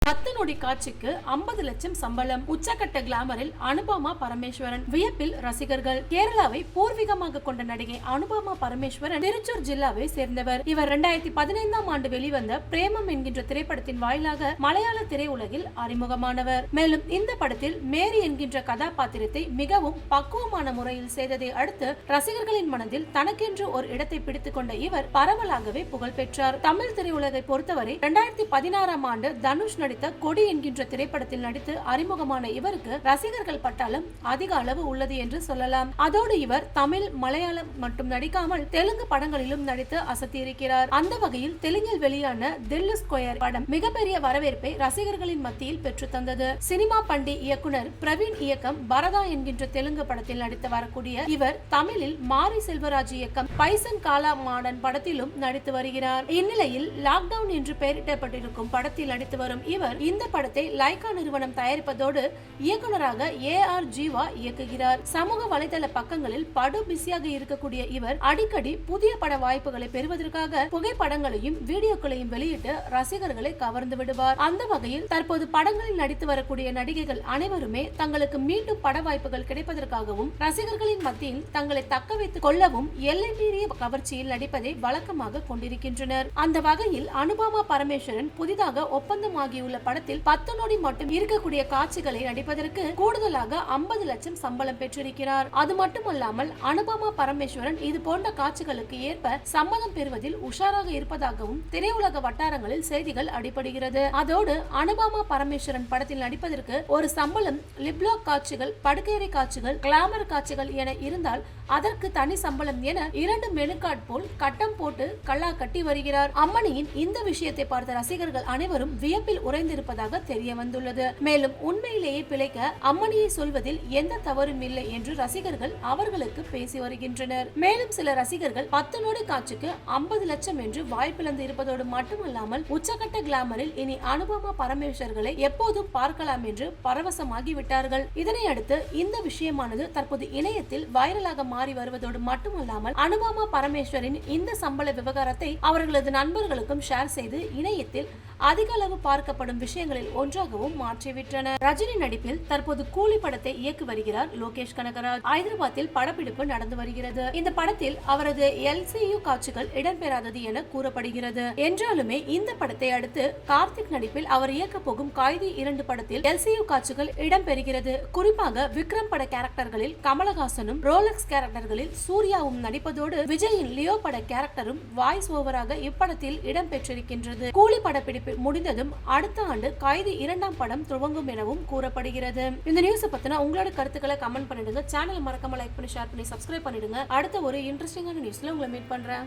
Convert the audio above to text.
10 நொடி காட்சிக்கு 50 லட்சம் சம்பளம். உச்சக்கட்ட கிளாமரில் அனுபமா பரமேஸ்வரன். வியப்பில் ரசிகர்கள். கேரளாவை பூர்வீகமாக கொண்ட நடிகை அனுபமா பரமேஸ்வரன் திருச்சூர் ஜில்லாவை சேர்ந்தவர். இவர் 2015ஆம் ஆண்டு வெளிவந்த பிரேமம் என்கின்ற திரைப்படத்தின் வாயிலாக மலையாள திரையுலகில் அறிமுகமானவர். மேலும் இந்த படத்தில் மேரி என்கின்ற கதாபாத்திரத்தை மிகவும் பக்குவமான முறையில் செய்ததை அடுத்து ரசிகர்களின் மனதில் தனக்கென்று ஒரு இடத்தை பிடித்துக் கொண்ட இவர் பரவலாகவே புகழ் பெற்றார். தமிழ் திரையுலகை பொறுத்தவரை 2016ஆம் ஆண்டு தனுஷ் நடித்த கொடி என்கின்ற திரைப்படத்தில் நடித்து அறிமுகமான இவருக்கு ரசிகர்கள் பட்டாளம் அதிக அளவு உள்ளது என்று சொல்லலாம். அதோடு இவர் தமிழ், மலையாளம் மட்டும் நடிக்காமல் தெலுங்கு படங்களிலும் நடித்து அசத்தியிருக்கிறார். அந்த வகையில் தெலுங்கில் வெளியான தில்லு ஸ்கொயர் படம் மிகப்பெரிய வரவேற்பை ரசிகர்களின் மத்தியில் பெற்று தந்தது. சினிமா பண்டி இயக்குனர் பிரவீன் இயக்கம் பரதா என்கின்ற தெலுங்கு படத்தில் நடித்து வரக்கூடிய இவர் தமிழில் மாரி செல்வராஜ் இயக்கம் பைசன் காலா மாடன் படத்திலும் நடித்து வருகிறார். இந்நிலையில் லாக்டவுன் என்று பெயரிடப்பட்டிருக்கும் படத்தில் நடித்து வரும் இவர் இந்த படத்தை லைகா நிறுவனம் தயாரிப்பதோடு இயக்குனராக AR ஜீவா இயக்குகிறார். சமூக வலைதள பக்கங்களில் படு பிஸியாக இருக்கக்கூடிய இவர் அடிக்கடி புதிய பட வாய்ப்புகளை பெறுவதற்காக புகைப்படங்களையும் வீடியோக்களையும் வெளியிட்டு ரசிகர்களை கவர்ந்து விடுவார். அந்த வகையில் தற்போது படங்களில் நடித்து வரக்கூடிய நடிகைகள் அனைவருமே தங்களுக்கு மீண்டும் பட வாய்ப்புகள் கிடைப்பதற்காகவும் ரசிகர்களின் மத்தியில் தங்களை தக்க வைத்துக் கொள்ளவும் எல்லை மீறிய கவர்ச்சியில் நடிப்பதை வழக்கமாக கொண்டிருக்கின்றனர். அந்த வகையில் அனுபமா பரமேஸ்வரன் புதிதாக ஒப்பந்தமாகியுள்ள படத்தில் 10 நொடி மட்டும் இருக்கக்கூடிய காட்சிகளை நடிப்பதற்கு கூடுதலாக 50 லட்சம் சம்பளம் பெற்றிருக்கிறார். அது மட்டுமல்லாமல் அனுபமா பரமேஸ்வரன் இது போன்ற காட்சிகளுக்கு ஏற்ப சம்மதம் பெறுவதில் உஷாராக இருப்பதாகவும் திரையுலக வட்டாரங்களில் செய்திகள் அடிபடுகிறது. அதோடு அனுபமா பரமேஸ்வரன் படத்தில் நடிப்பதற்கு ஒரு சம்பளம், லிப்லாக் காட்சிகள், படுக்கையறை காட்சிகள், கிளாமர் காட்சிகள் என இருந்தால் அதற்கு தனி சம்பளம் என 2 மெனுகார்டு போல் கட்டம் போட்டு கல்லா கட்டி வருகிறார். அம்மணியின் இந்த விஷயத்தை பார்த்த ரசிகர்கள் அனைவரும் வியப்பில் உறைந்திருப்பதாக தெரிய வந்துள்ளது. மேலும் உண்மையிலேயே பிழைக்க அம்மணியை சொல்வதில் எந்த தவறும் இல்லை என்று ரசிகர்கள் அவர்களுக்கு பேசி வருகின்றனர். மேலும் சில ரசிகர்கள் 10 நொடி காட்சிக்கு 50 லட்சம் என்று வாய்ப்பிழந்து இருப்பதோடு மட்டுமல்லாமல் உச்சகட்ட கிளாமரில் இனி அனுபமா பரமேஸ்வரர்களை எப்போதும் பார்க்கலாம் என்று பரவசமாகி விட்டார்கள். இதனை அடுத்து இந்த விஷயமானது தற்போது இணையத்தில் வைரலாக மாறி வருவதோடு மட்டுமல்லாமல் அனுபமா பரமேஸ்வரின் இந்த சம்பள விவகாரத்தை அவர்களது நண்பர்களுக்கும் ஷேர் செய்து இணையத்தில் அதிக அளவு பார்க்கப்படும் விஷயங்களில் ஒன்றாகவும் மாற்றிவிட்டனர். ரஜினி நடிப்பில் தற்போது கூலி படத்தை இயக்கி வருகிறார் லோகேஷ் கனகராஜ். ஹைதராபாத்தில் படப்பிடிப்பு நடந்து வருகிறது. இந்த படத்தில் அவரது LCU காட்சிகள் இடம்பெறாதது என கூறப்படுகிறது. என்றாலுமே இந்த படத்தை அடுத்து கார்த்திக் நடிப்பில் அவர் இயக்க போகும் கைதி 2 படத்தில் LCU காட்சிகள் இடம்பெறுகிறது. குறிப்பாக விக்ரம் பட கேரக்டர்களில் கமலஹாசனும், ரோலக்ஸ் கேரக்டர்களில் சூர்யாவும் நடிப்பதோடு விஜயின் லியோ பட கேரக்டரும் வாய்ஸ் ஓவராக இப்படத்தில் இடம்பெற்றிருக்கின்றது. கூலி படப்பிடிப்பு முடிந்ததும் அடுத்த ஆண்டு கைதி 2ஆம் படம் துவங்கும் எனவும் கூறப்படுகிறது. இந்த நியூஸ் பத்தின உங்களோட கருத்துக்களை கமெண்ட் பண்ணிடுங்க. சேனலை மறக்காம லைக் பண்ணி, ஷேர் பண்ணி, சப்ஸ்கிரைப் பண்ணிடுங்க. அடுத்த ஒரு இன்ட்ரெஸ்டிங்கான நியூஸ்ல உங்களை மீட் பண்றேன்.